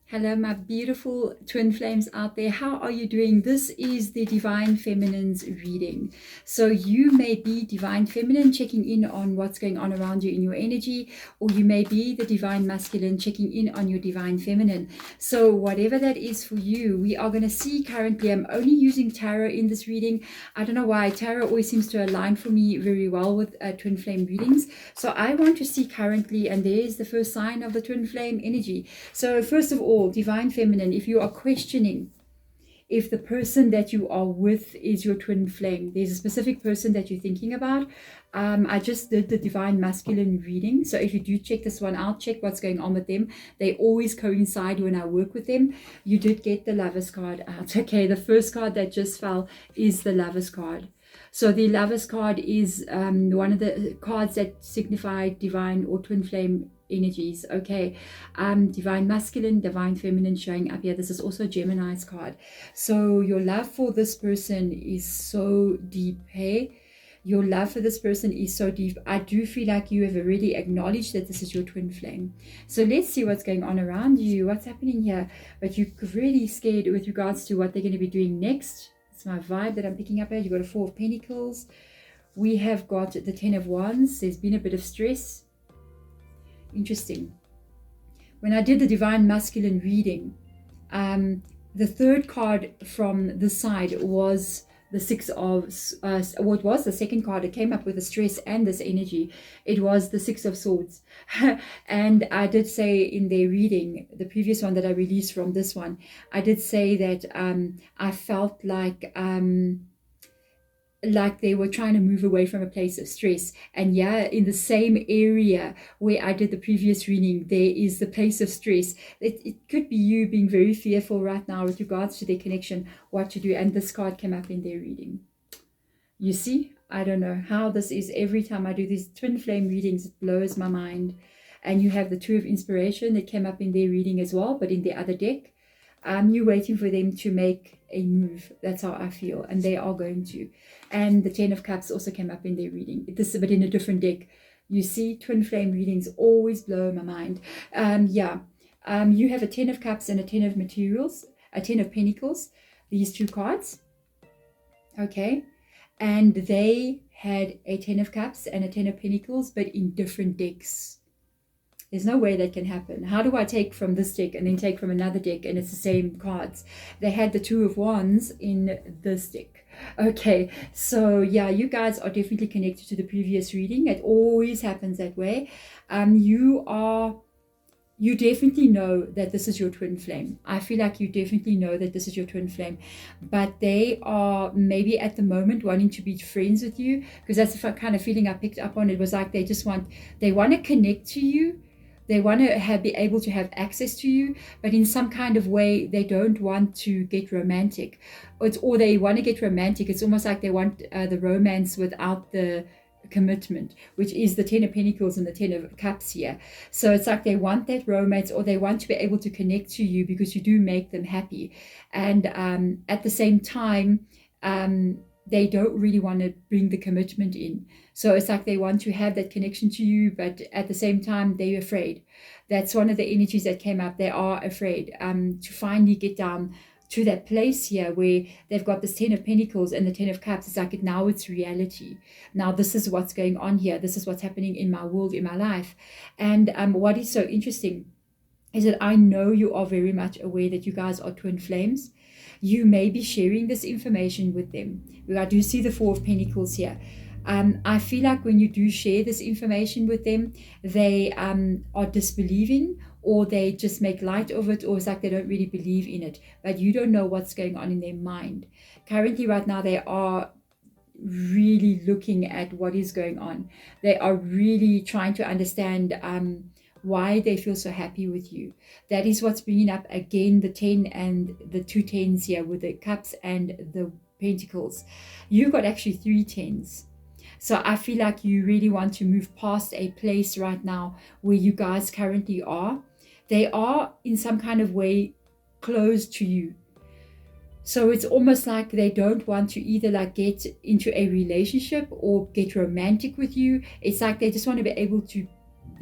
Hello, my beautiful twin flames out there. How are you doing? This is the Divine Feminine's reading. So you may be Divine Feminine checking in on what's going on around you in your energy, or you may be the Divine Masculine checking in on your Divine Feminine. So whatever that is for you, we are going to see currently. I'm only using tarot in this reading. I don't know why. Tarot always seems to align for me very well with twin flame readings. So I want to see currently, and there's the first sign of the twin flame energy. So first of all, Divine Feminine, if you are questioning if the person that you are with is your twin flame, there's a specific person that you're thinking about. I just did the Divine Masculine reading. So if you do check this one out, check what's going on with them. They always coincide when I work with them. You did get the Lover's card out. Okay, the first card that just fell is the Lover's card. So the Lover's card is one of the cards that signify divine or twin flame energies. Okay, Divine Masculine, Divine Feminine showing up here. This is also Gemini's card. So your love for this person is so deep. Hey, your love for this person is so deep. I do feel like you have already acknowledged that this is your twin flame. So let's see what's going on around you, what's happening here. But you're really scared with regards to what they're going to be doing next. It's my vibe that I'm picking up here. You've got a Four of Pentacles. We have got the Ten of Wands. There's been a bit of stress. Interesting. When I did the Divine Masculine reading, the third card from the side was the Six of, what was the second card? It came up with the stress and this energy. It was the Six of Swords. And I did say in their reading, the previous one that I released from this one, I did say that I felt like they were trying to move away from a place of stress. And yeah, in the same area where I did the previous reading, there is the place of stress. It could be you being very fearful right now with regards to their connection, what to do. And this card came up in their reading. You see, I don't know how this is. Every time I do these twin flame readings, it blows my mind. And you have the Two of Inspiration that came up in their reading as well, but in the other deck. You're waiting for them to make a move. That's how I feel, and they are going to. And the Ten of Cups also came up in their reading. This is but in a different deck. You see, twin flame readings always blow my mind. You have a Ten of Cups and a Ten of Materials, a Ten of Pentacles. These two cards, okay, and they had a Ten of Cups and a Ten of Pentacles, but in different decks. There's no way that can happen. How do I take from this deck and then take from another deck and it's the same cards? They had the Two of Wands in this deck. Okay, so yeah, you guys are definitely connected to the previous reading. It always happens that way. You definitely know that this is your twin flame. I feel like you definitely know that this is your twin flame, but they are maybe at the moment wanting to be friends with you, because that's the kind of feeling I picked up on. It was like they want to connect to you. They want to be able to have access to you, but in some kind of way, they don't want to get romantic. Or they want to get romantic. It's almost like they want the romance without the commitment, which is the Ten of Pentacles and the Ten of Cups here. So it's like they want that romance, or they want to be able to connect to you because you do make them happy. And at the same time, they don't really want to bring the commitment in. So it's like they want to have that connection to you, but at the same time, they're afraid. That's one of the energies that came up. They are afraid to finally get down to that place here where they've got this Ten of Pentacles and the Ten of Cups. It's like now it's reality. Now this is what's going on here. This is what's happening in my world, in my life. And what is so interesting is that I know you are very much aware that you guys are twin flames. You may be sharing this information with them. I do see the Four of Pentacles here. I feel like when you do share this information with them, they are disbelieving, or they just make light of it, or it's like they don't really believe in it. But you don't know what's going on in their mind. Currently, right now, they are really looking at what is going on. They are really trying to understand why they feel so happy with you. That is what's bringing up again the 10 and the 2 tens here with the Cups and the Pentacles. You've got actually 3 tens. So I feel like you really want to move past a place right now where you guys currently are. They are in some kind of way close to you. So it's almost like they don't want to either like get into a relationship or get romantic with you. It's like they just want to be able to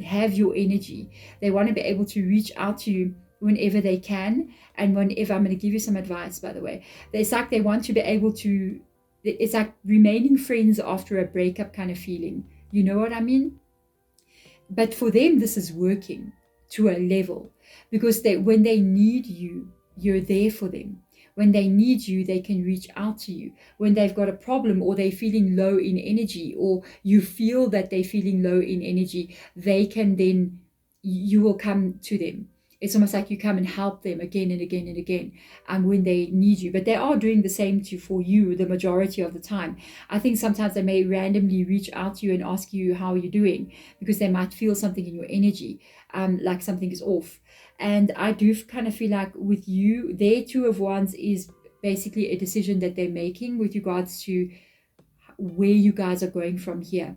have your energy. They want to be able to reach out to you whenever they can, and whenever, I'm going to give you some advice, by the way. It's like they want to be able to, it's like remaining friends after a breakup kind of feeling. You know what I mean? But for them, this is working to a level, because when they need you, you're there for them. When they need you, they can reach out to you. When they've got a problem, or they're feeling low in energy, or you feel that they're feeling low in energy, they can then, you will come to them. It's almost like you come and help them again and again and again, when they need you. But they are doing the same for you the majority of the time. I think sometimes they may randomly reach out to you and ask you how you're doing, because they might feel something in your energy, like something is off. And I do kind of feel like with you, their Two of Wands is basically a decision that they're making with regards to where you guys are going from here.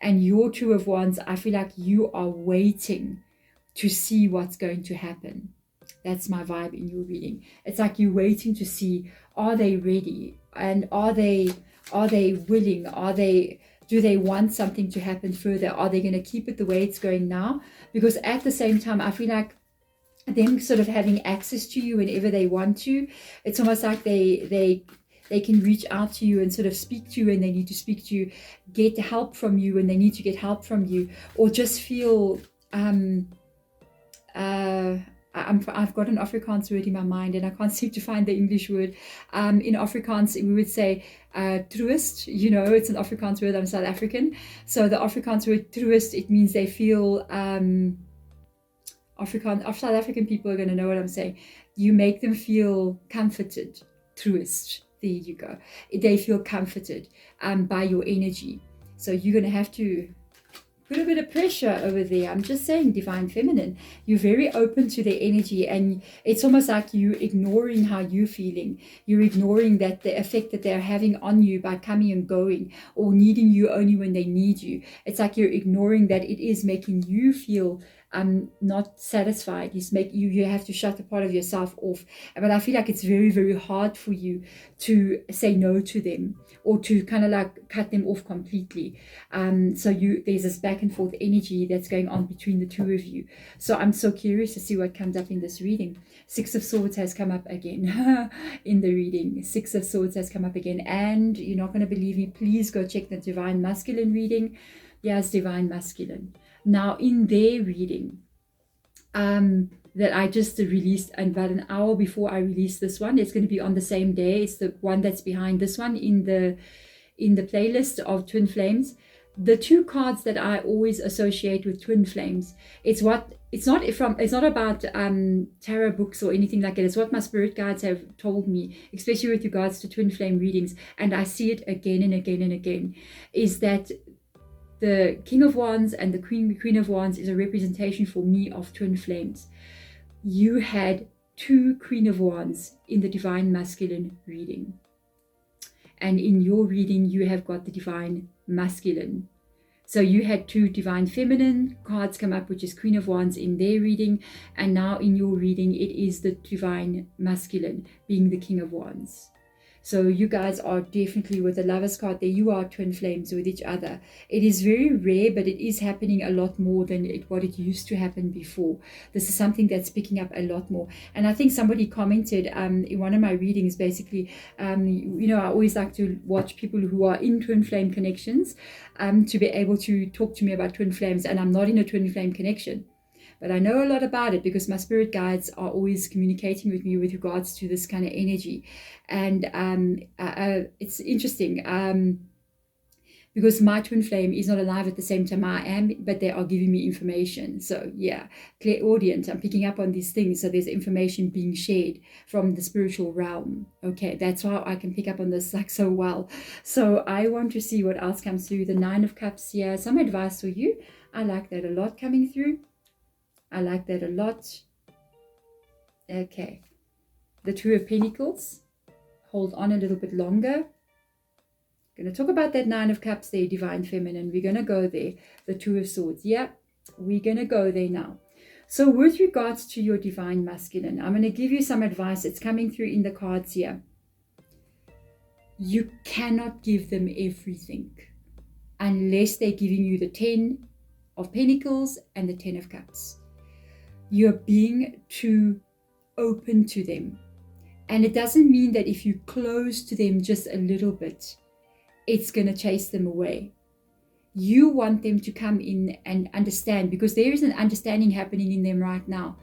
And your Two of Wands, I feel like you are waiting to see what's going to happen. That's my vibe in your reading. It's like you're waiting to see, are they ready? And are they willing? Do they want something to happen further? Are they going to keep it the way it's going now? Because at the same time, I feel like them sort of having access to you whenever they want to, it's almost like they can reach out to you and sort of speak to you, and they need to speak to you, get help from you and they need to get help from you, or just feel I've got an Afrikaans word in my mind and I can't seem to find the English word. In Afrikaans, we would say troost. You know, it's an Afrikaans word. I'm South African. So the Afrikaans word troost, it means they feel, South African people are going to know what I'm saying. You make them feel comforted. Troost. There you go. They feel comforted by your energy. So you're going to have to put a bit of pressure over there. I'm just saying, Divine Feminine, you're very open to their energy, and it's almost like you ignoring how you're feeling. You're ignoring that the effect that they're having on you by coming and going, or needing you only when they need you. It's like you're ignoring that it is making you feel not satisfied. You have to shut a part of yourself off. But I feel like it's very, very hard for you to say no to them, or to kind of like cut them off completely. So there's this back and forth energy that's going on between the two of you. So I'm so curious to see what comes up in this reading. Six of Swords has come up again in the reading. Six of Swords has come up again, and you're not going to believe me. Please go check the Divine Masculine reading. Yes, Divine Masculine. Now, in their reading that I just released, and about an hour before I release this one, it's going to be on the same day. It's the one that's behind this one in the playlist of Twin Flames. The two cards that I always associate with Twin Flames, it's not about tarot books or anything like that. It's what my spirit guides have told me, especially with regards to Twin Flame readings, and I see it again and again and again, is that the King of Wands and the Queen of Wands is a representation for me of Twin Flames. You had two Queen of Wands in the Divine Masculine reading. And in your reading, you have got the Divine Masculine. So you had two Divine Feminine cards come up, which is Queen of Wands in their reading. And now in your reading, it is the Divine Masculine, being the King of Wands. So you guys are definitely, with the Lovers card there, you are Twin Flames with each other. It is very rare, but it is happening a lot more than what it used to happen before. This is something that's picking up a lot more. And I think somebody commented in one of my readings, basically, I always like to watch people who are in Twin Flame connections to be able to talk to me about Twin Flames. And I'm not in a Twin Flame connection, but I know a lot about it because my spirit guides are always communicating with me with regards to this kind of energy. And it's interesting because my twin flame is not alive at the same time I am, but they are giving me information. So yeah, clairaudient, I'm picking up on these things. So there's information being shared from the spiritual realm. Okay, that's why I can pick up on this like so well. So I want to see what else comes through. The Nine of Cups here, some advice for you. I like that a lot coming through. I like that a lot. Okay. The Two of Pentacles. Hold on a little bit longer. Going to talk about that Nine of Cups there, Divine Feminine. We're going to go there. The Two of Swords. Yeah, we're going to go there now. So with regards to your Divine Masculine, I'm going to give you some advice. It's coming through in the cards here. You cannot give them everything unless they're giving you the 10 of Pentacles and the 10 of Cups. You're being too open to them. And it doesn't mean that if you close to them just a little bit, it's going to chase them away. You want them to come in and understand, because there is an understanding happening in them right now.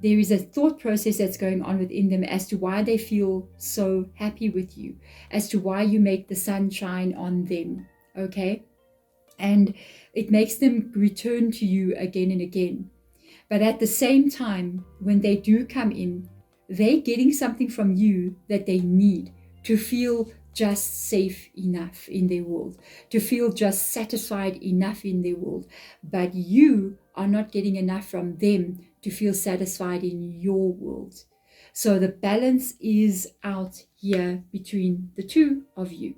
There is a thought process that's going on within them as to why they feel so happy with you, as to why you make the sun shine on them, okay? And it makes them return to you again and again. But at the same time, when they do come in, they're getting something from you that they need to feel just safe enough in their world, to feel just satisfied enough in their world. But you are not getting enough from them to feel satisfied in your world. So the balance is out here between the two of you.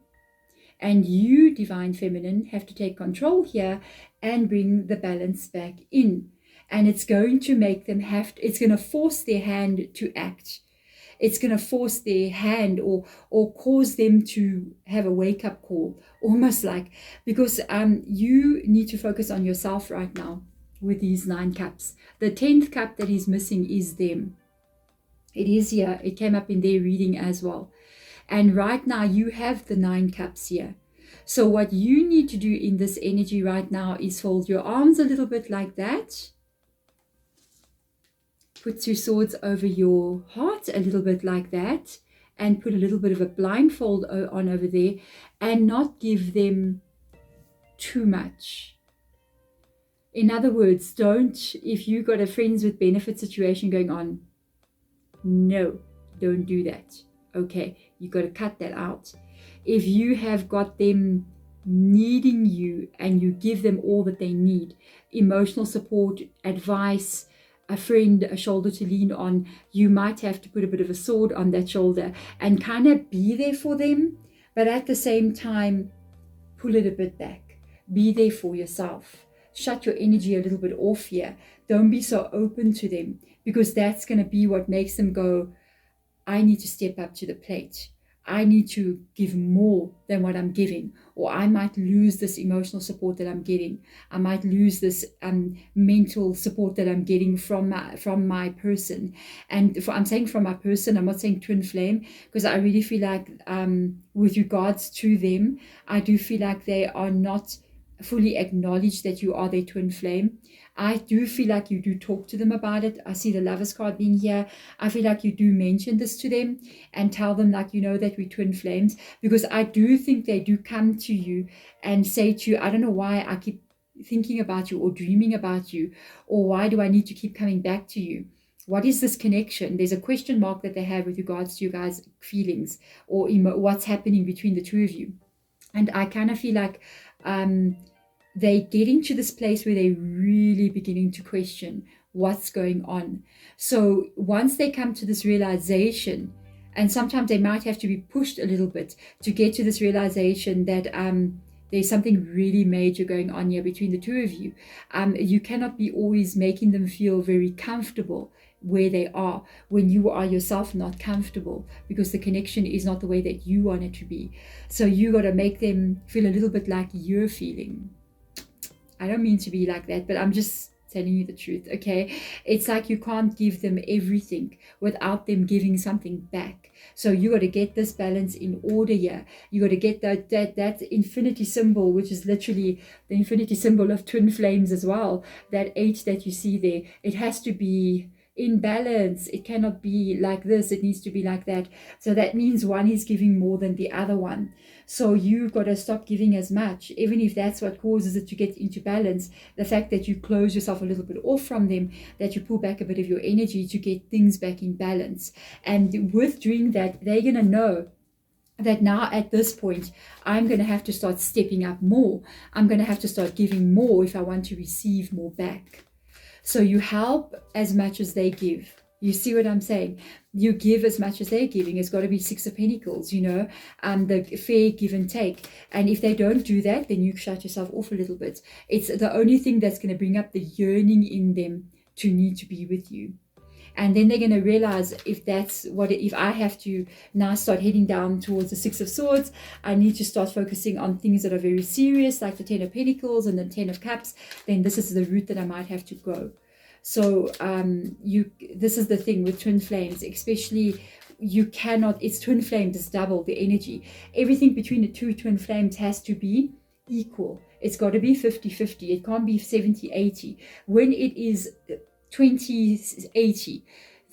And you, Divine Feminine, have to take control here and bring the balance back in. And it's going to make them it's going to force their hand to act. It's going to force their hand or cause them to have a wake-up call, almost like, because you need to focus on yourself right now with these 9 cups. The 10th cup that is missing is them. It is here. It came up in their reading as well. And right now you have the 9 cups here. So what you need to do in this energy right now is fold your arms a little bit like that. Put your swords over your heart a little bit like that, and put a little bit of a blindfold on over there, and not give them too much. In other words, if you got a friends with benefit situation going on, no, don't do that. Okay, you got to cut that out. If you have got them needing you and you give them all that they need, emotional support, advice, a friend, a shoulder to lean on, you might have to put a bit of a sword on that shoulder and kind of be there for them, but at the same time, pull it a bit back. Be there for yourself. Shut your energy a little bit off here. Don't be so open to them, because that's going to be what makes them go, I need to step up to the plate. I need to give more than what I'm giving, or I might lose this emotional support that I'm getting. I might lose this mental support that I'm getting from my person. And I'm saying from my person, I'm not saying twin flame, because I really feel like with regards to them, I do feel like they are not fully acknowledge that you are their twin flame. I do feel like you do talk to them about it. I see the Lovers card being here. I feel like you do mention this to them and tell them, like, you know, that we're twin flames, because I do think they do come to you and say to you, I don't know why I keep thinking about you or dreaming about you, or why do I need to keep coming back to you? What is this connection? There's a question mark that they have with regards to you guys' feelings or what's happening between the two of you. And I kind of feel like they're getting to this place where they're really beginning to question what's going on. So once they come to this realization, and sometimes they might have to be pushed a little bit to get to this realization that there's something really major going on here between the two of you. You cannot be always making them feel very comfortable where they are when you are yourself not comfortable, because the connection is not the way that you want it to be. So you got to make them feel a little bit like you're feeling. I don't mean to be like that, but I'm just telling you the truth, okay? It's like you can't give them everything without them giving something back. So you got to get this balance in order here. You got to get that infinity symbol, which is literally the infinity symbol of twin flames as well. That 8 that you see there, it has to be in balance. It cannot be like this. It needs to be like that. So that means one is giving more than the other one. So you've got to stop giving as much, even if that's what causes it to get into balance. The fact that you close yourself a little bit off from them, that you pull back a bit of your energy to get things back in balance. And with doing that, they're going to know that now at this point, I'm going to have to start stepping up more. I'm going to have to start giving more if I want to receive more back. So you help as much as they give. You see what I'm saying? You give as much as they're giving. It's got to be 6 of Pentacles, you know, the fair give and take. And if they don't do that, then you shut yourself off a little bit. It's the only thing that's going to bring up the yearning in them to need to be with you. And then they're going to realize if I have to now start heading down towards the 6 of Swords, I need to start focusing on things that are very serious, like the 10 of Pentacles and the 10 of Cups, then this is the route that I might have to go. So this is the thing with twin flames, especially. You cannot, it's twin flames, it's double the energy. Everything between the two twin flames has to be equal. It's got to be 50-50. It can't be 70-80. When it is 20-80,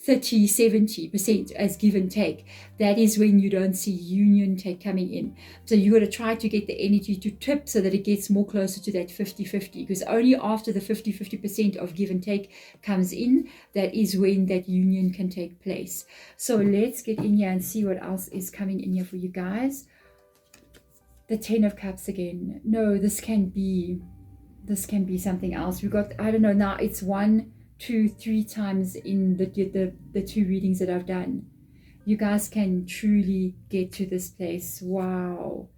30-70% as give and take, that is when you don't see union coming in. So you got to try to get the energy to tip so that it gets more closer to that 50-50, because only after the 50-50% of give and take comes in, that is when that union can take place. So let's get in here and see what else is coming in here for you guys. The 10 of Cups again. No, this can be something else. We got, I don't know, now it's 1, 2, 3 times in the 2 readings that I've done. You guys can truly get to this place. Wow.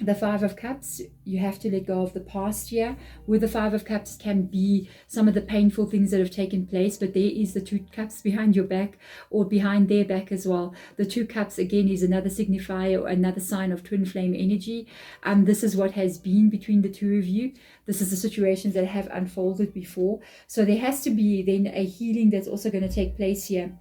The 5 of Cups, you have to let go of the past here. With the 5 of Cups can be some of the painful things that have taken place, but there is the 2 cups behind your back, or behind their back as well. The 2 cups again is another signifier, another sign of twin flame energy. This is what has been between the two of you. This is the situations that have unfolded before. So there has to be then a healing that's also going to take place here,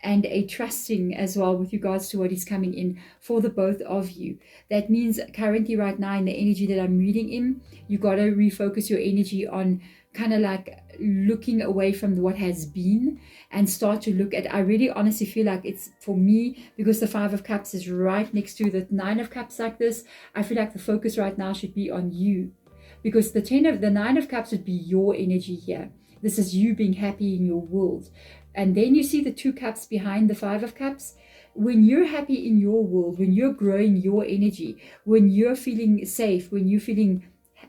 and a trusting as well with regards to what is coming in for the both of you. That means currently right now in the energy that I'm reading in, you got to refocus your energy on kind of like looking away from what has been and start to look at, I really honestly feel like it's for me, because the 5 of Cups is right next to the 9 of Cups like this, I feel like the focus right now should be on you, because the 9 of Cups would be your energy here. This is you being happy in your world. And then you see the 2 cups behind the 5 of Cups. When you're happy in your world, when you're growing your energy, when you're feeling safe, when you're feeling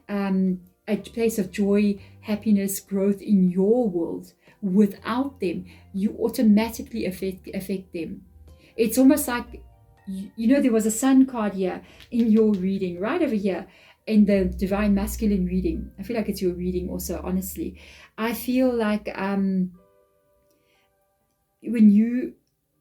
a place of joy, happiness, growth in your world, without them, you automatically affect them. It's almost like, you know, there was a sun card here in your reading, right over here in the divine masculine reading. I feel like it's your reading also, honestly. I feel like when you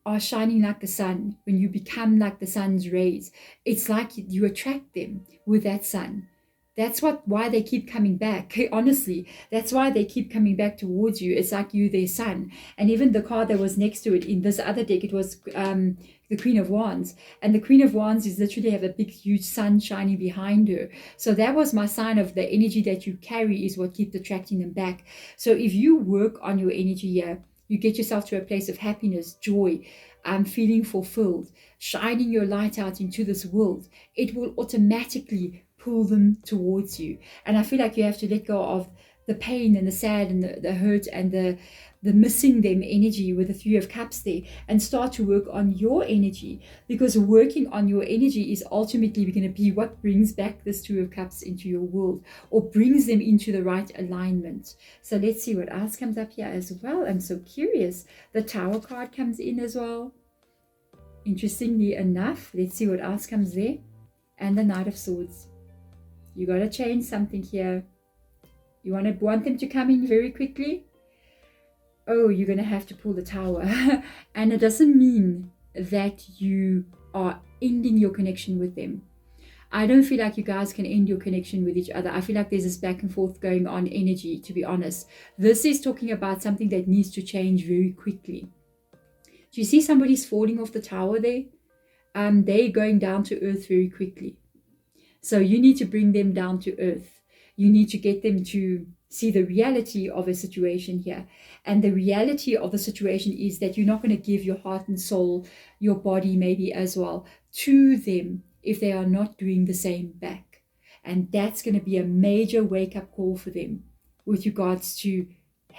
are shining like the sun, when you become like the sun's rays, it's like you attract them with that sun. That's why they keep coming back. Honestly, that's why they keep coming back towards you. It's like you, their sun. And even the card that was next to it in this other deck, it was the Queen of Wands. And the Queen of Wands is literally have a big, huge sun shining behind her. So that was my sign of the energy that you carry is what keeps attracting them back. So if you work on your energy here, you get yourself to a place of happiness, joy, feeling fulfilled, shining your light out into this world, it will automatically pull them towards you. And I feel like you have to let go of the pain and the sad and the hurt and the missing them energy with the 3 of Cups there, and start to work on your energy, because working on your energy is ultimately going to be what brings back this 2 of Cups into your world, or brings them into the right alignment. So let's see what else comes up here as well. I'm so curious. The Tower card comes in as well, interestingly enough. Let's see what else comes there. And the Knight of Swords. You got to change something here. You want them to come in very quickly. Oh, you're going to have to pull the Tower. And it doesn't mean that you are ending your connection with them. I don't feel like you guys can end your connection with each other. I feel like there's this back and forth going on energy, to be honest. This is talking about something that needs to change very quickly. Do you see somebody's falling off the tower there? They're going down to earth very quickly. So you need to bring them down to earth. You need to get them to see the reality of a situation here. And the reality of the situation is that you're not going to give your heart and soul, your body maybe as well, to them if they are not doing the same back. And that's going to be a major wake-up call for them with regards to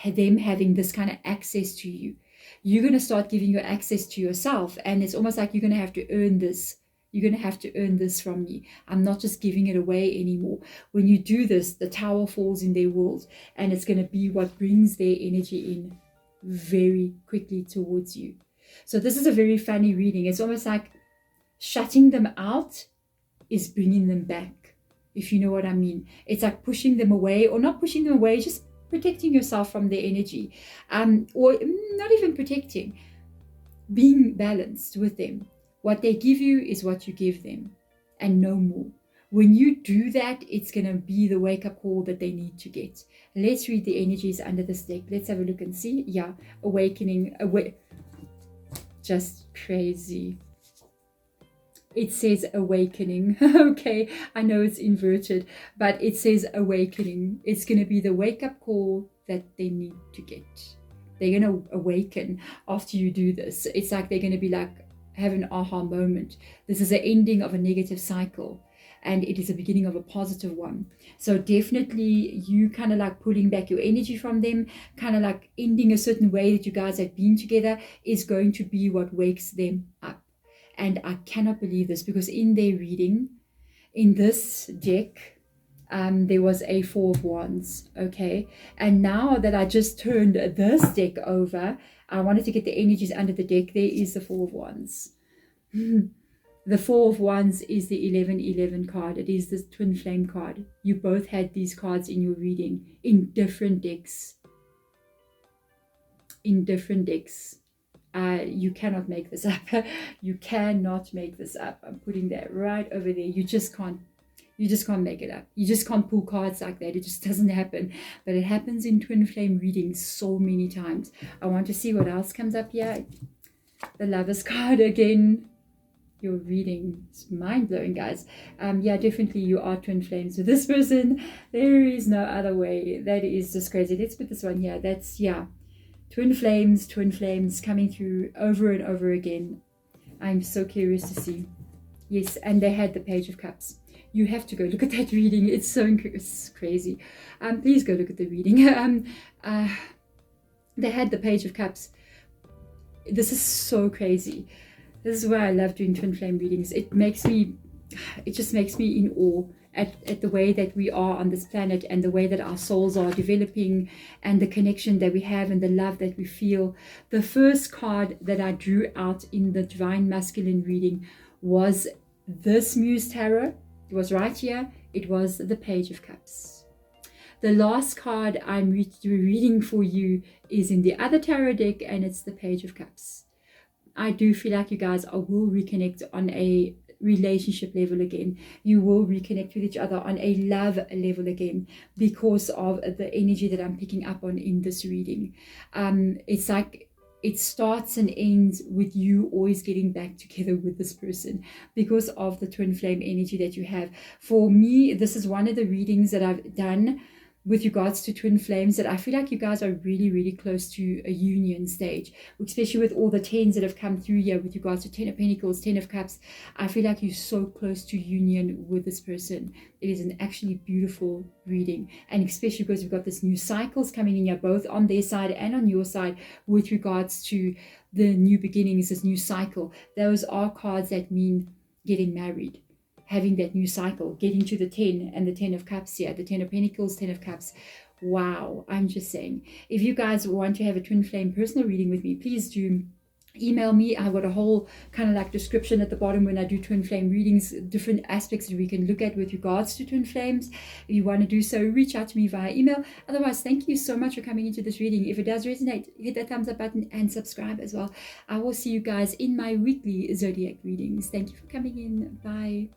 them having this kind of access to you. You're going to start giving your access to yourself, and it's almost like you're going to have to earn this. You're going to have to earn this from me. I'm not just giving it away anymore. When you do this, the Tower falls in their world, and it's going to be what brings their energy in very quickly towards you. So this is a very funny reading. It's almost like shutting them out is bringing them back, if you know what I mean. It's like pushing them away, or not pushing them away, just protecting yourself from their energy, or not even protecting, being balanced with them. What they give you is what you give them, and no more. when you do that, it's going to be the wake-up call that they need to get. Let's read the energies under this deck. Let's have a look and see. Yeah, awakening, just crazy. It says awakening. Okay, I know it's inverted, but it says awakening. It's going to be the wake-up call that they need to get. They're going to awaken after you do this. It's like they're going to be like, have an aha moment. This is the ending of a negative cycle, and it is the beginning of a positive one. So definitely you kind of like pulling back your energy from them, kind of like ending a certain way that you guys have been together is going to be what wakes them up. And I cannot believe this, because in their reading, in this deck, there was a Four of Wands, okay? And now that I just turned this deck over, I wanted to get the energies under the deck. There is the Four of Wands. The Four of Wands is the 1111 card. It is the twin flame card. You both had these cards in your reading in different decks. In different decks. You cannot make this up. You cannot make this up. I'm putting that right over there. You just can't make it up. You just can't pull cards like that. It just doesn't happen. But it happens in twin flame readings so many times. I want to see what else comes up here. The Lover's card again. Your reading is mind-blowing, guys. Yeah, definitely you are twin flames with this person. There is no other way. That is just crazy. Let's put this one here. That's, yeah, twin flames coming through over and over again. I'm so curious to see. Yes, and they had the Page of Cups. You have to go look at that reading. It's so it's crazy. Please go look at the reading. They had the Page of Cups. This is so crazy. This is why I love doing twin flame readings. It just makes me in awe at the way that we are on this planet, and the way that our souls are developing, and the connection that we have, and the love that we feel. The first card that I drew out in the Divine Masculine reading was this Muse Tarot. It was right here. It was the Page of Cups. The last card I'm reading for you is in the other tarot deck, and it's the Page of Cups. I do feel like you guys will reconnect on a relationship level again. You will reconnect with each other on a love level again, because of the energy that I'm picking up on in this reading. It's like it starts and ends with you always getting back together with this person, because of the twin flame energy that you have. For me, this is one of the readings that I've done with regards to twin flames that I feel like you guys are really, really close to a union stage, especially with all the tens that have come through here with regards to 10 of Pentacles, 10 of Cups. I feel like you're so close to union with this person. It is an actually beautiful reading, and especially because we've got this new cycles coming in here, both on their side and on your side, with regards to the new beginnings, this new cycle. Those are cards that mean getting married, having that new cycle, getting to the 10 and the 10 of Cups here, the 10 of Pentacles, 10 of Cups. Wow, I'm just saying, if you guys want to have a twin flame personal reading with me, please do email me. I've got a whole kind of like description at the bottom when I do twin flame readings, different aspects that we can look at with regards to twin flames. If you want to do so, reach out to me via email. Otherwise, thank you so much for coming into this reading. If it does resonate, hit that thumbs up button and subscribe as well. I will see you guys in my weekly zodiac readings. Thank you for coming in. Bye.